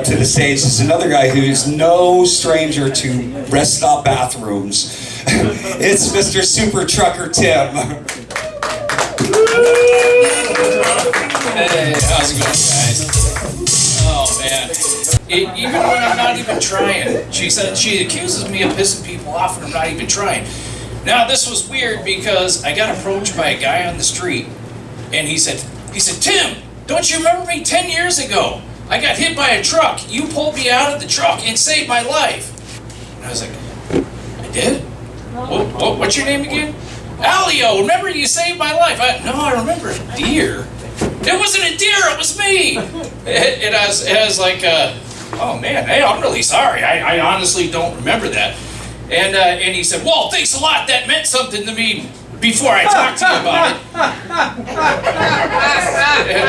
to the stage is another guy who's no stranger to rest stop bathrooms. It's Mr. Super Trucker Tim. Hey, how's it going, guys? Oh man, even when I'm not even trying, she accuses me of pissing people off when I'm not even trying. Now this was weird because I got approached by a guy on the street, and he said, Tim, don't you remember me 10 years ago? I got hit by a truck. You pulled me out of the truck and saved my life. And I was like, I did? What's your name again? Alio, remember you saved my life? No, I remember a deer. It wasn't a deer, it was me. And I was like, oh man, hey, I'm really sorry. I honestly don't remember that. And he said, well, thanks a lot. That meant something to me before I talked to you about it. And,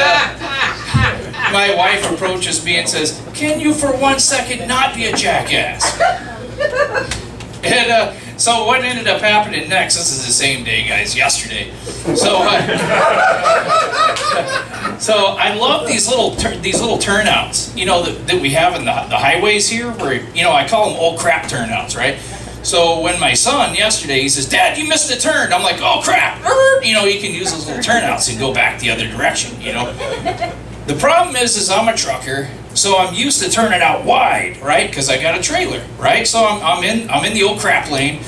my wife approaches me and says, can you for 1 second not be a jackass? And so what ended up happening next, this is the same day, guys, yesterday. So I love these little turnouts, you know, that we have in the highways here, where, you know, I call them old crap turnouts, right? So when my son yesterday, he says, Dad, you missed a turn. I'm like, oh crap. You know, you can use those little turnouts and go back the other direction, you know. The problem is I'm a trucker, so I'm used to turning out wide, right? Because I got a trailer, right? So I'm in the old crap lane,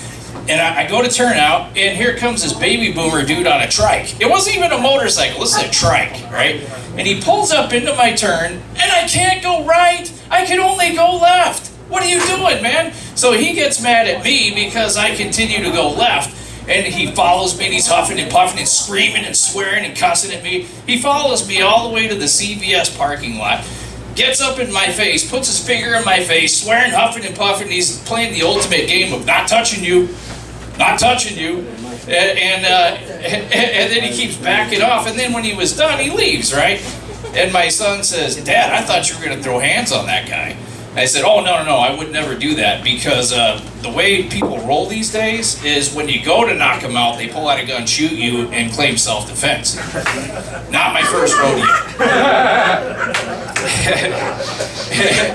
and I go to turn out, and here comes this baby boomer dude on a trike. It wasn't even a motorcycle, this is a trike, right? And he pulls up into my turn, and I can't go right. I can only go left. What are you doing, man? So he gets mad at me because I continue to go left. And he follows me, and he's huffing and puffing and screaming and swearing and cussing at me. He follows me all the way to the CVS parking lot, gets up in my face, puts his finger in my face, swearing, huffing and puffing. He's playing the ultimate game of not touching you, not touching you. And then he keeps backing off. And then when he was done, he leaves, right? And my son says, Dad, I thought you were going to throw hands on that guy. I said, oh, no, I would never do that, because the way people roll these days is when you go to knock them out, they pull out a gun, shoot you, and claim self-defense. Not my first rodeo.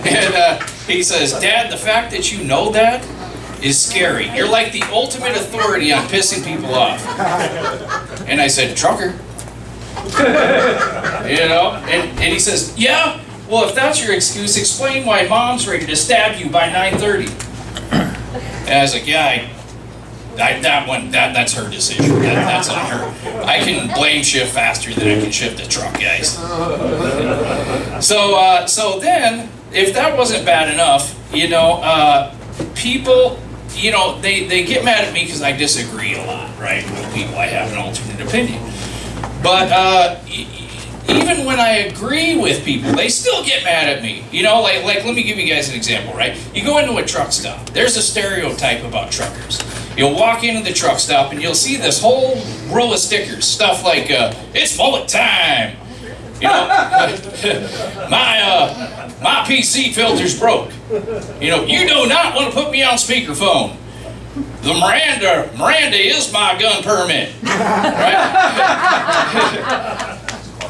And he says, Dad, the fact that you know that is scary. You're like the ultimate authority on pissing people off. And I said, trucker. You know, and he says, yeah? Well, if that's your excuse, explain why Mom's ready to stab you by 9:30. And I was like, yeah, that's her decision. That's on her. I can blame shift faster than I can shift a truck, guys. So then, if that wasn't bad enough, you know, people, you know, they get mad at me because I disagree a lot, right, with people. I have an alternate opinion. But even when I agree with people, they still get mad at me. You know, like let me give you guys an example, right? You go into a truck stop. There's a stereotype about truckers. You'll walk into the truck stop and you'll see this whole row of stickers, stuff like, it's mullet time. You know, my PC filter's broke. You know, you do not want to put me on speakerphone. The Miranda is my gun permit. Right?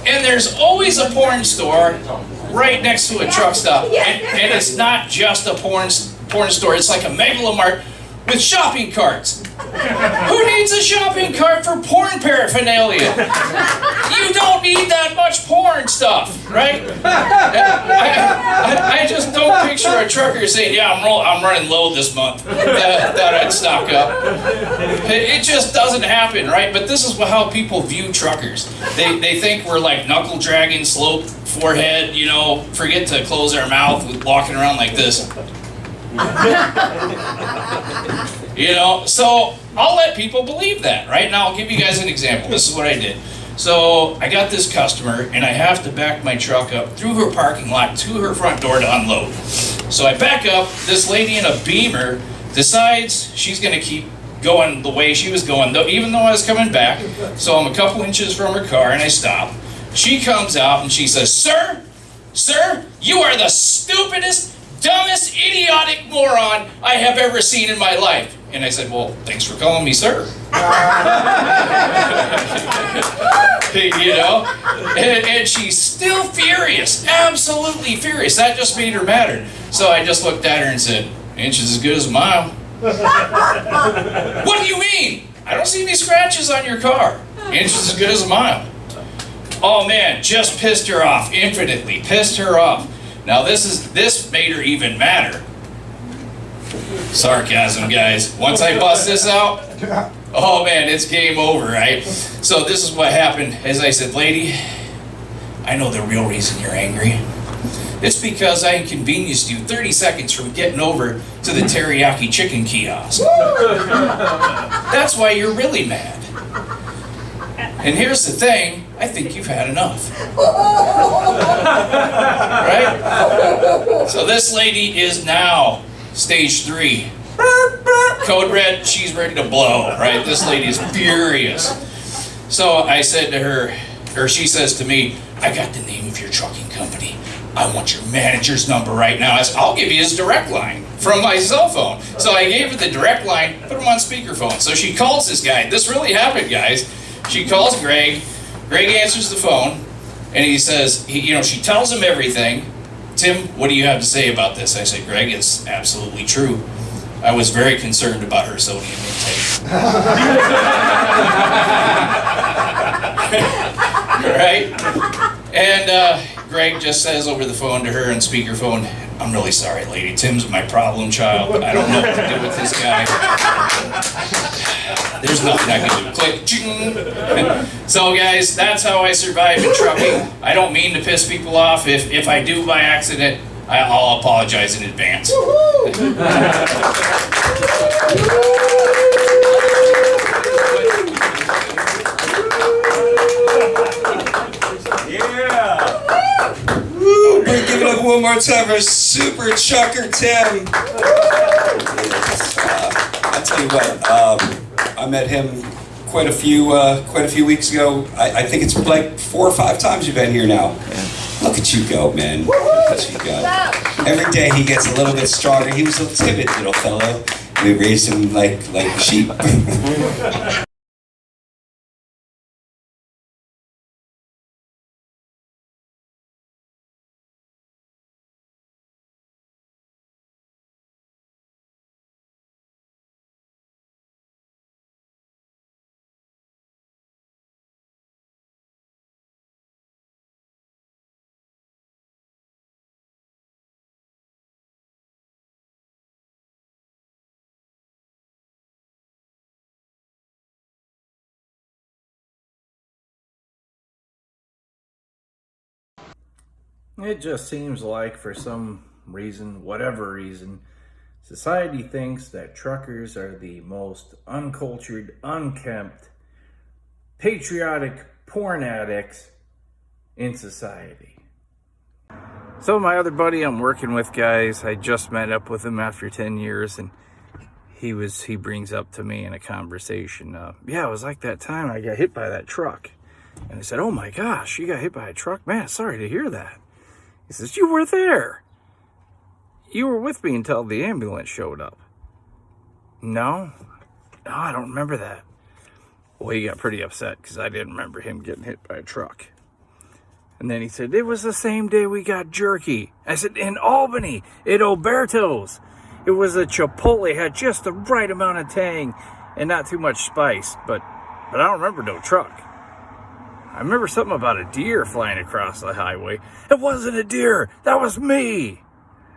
And there's always a porn store right next to a truck stop. And it's not just a porn store, it's like a megalomart with shopping carts. Who needs a shopping cart for porn paraphernalia? You don't need that much porn stuff, right? I just don't picture a trucker saying, yeah, I'm running low this month, that I'd stock up. It just doesn't happen, right? But this is how people view truckers. They think we're like knuckle dragging, slow forehead, you know, forget to close our mouth with walking around like this. You know, so I'll let people believe that, right? Now I'll give you guys an example. This is what I did. So I got this customer, and I have to back my truck up through her parking lot to her front door to unload. So I back up. This lady in a Beamer decides she's going to keep going the way she was going, even though I was coming back. So I'm a couple inches from her car, and I stop. She comes out, and she says, Sir, you are the stupidest, dumbest idiot idiotic moron I have ever seen in my life. And I said, well, thanks for calling me sir. You know? And she's still furious, absolutely furious. That just made her madder. So I just looked at her and said, inches as good as a mile. What do you mean? I don't see any scratches on your car. Inches as good as a mile. Oh man, just pissed her off, infinitely pissed her off. Now this made her even madder. Sarcasm, guys. Once I bust this out, oh man, it's game over, right? So this is what happened. As I said, lady, I know the real reason you're angry. It's because I inconvenienced you 30 seconds from getting over to the teriyaki chicken kiosk. That's why you're really mad. And here's the thing, I think you've had enough. Right? So this lady is now stage 3. Code red, she's ready to blow, right? This lady is furious. So I said to her, or she says to me, I got the name of your trucking company. I want your manager's number right now. I said, I'll give you his direct line from my cell phone. So I gave her the direct line, put him on speakerphone. So she calls this guy. This really happened, guys. She calls Greg. Greg answers the phone, and he says, she tells him everything. Tim, what do you have to say about this? I said, Greg, it's absolutely true. I was very concerned about her sodium intake. Right? And Greg just says over the phone to her on speakerphone, I'm really sorry, lady. Tim's my problem child. I don't know what to do with this guy. There's nothing I can do. Click. Ching. So guys, that's how I survive in trucking. I don't mean to piss people off. If I do by accident, I'll apologize in advance. Give it up one more time for Super Trucker Tim. I'll tell you what, I met him quite a few weeks ago. I think it's like 4 or 5 times you've been here now. Look at you go, man. Look at you go. Every day he gets a little bit stronger. He was a timid little fellow. We raised him like sheep. It just seems like, for some reason, whatever reason, society thinks that truckers are the most uncultured, unkempt, patriotic porn addicts in society. So my other buddy I'm working with, guys, I just met up with him after 10 years, and he brings up to me in a conversation, yeah, it was like that time I got hit by that truck. And I said, oh my gosh, you got hit by a truck? Man, sorry to hear that. He says, you were there. You were with me until the ambulance showed up. No, I don't remember that. Well, he got pretty upset because I didn't remember him getting hit by a truck. And then he said, it was the same day we got jerky. I said, in Albany, at Oberto's. It was a Chipotle, had just the right amount of tang and not too much spice. But I don't remember no truck. I remember something about a deer flying across the highway. It wasn't a deer. That was me.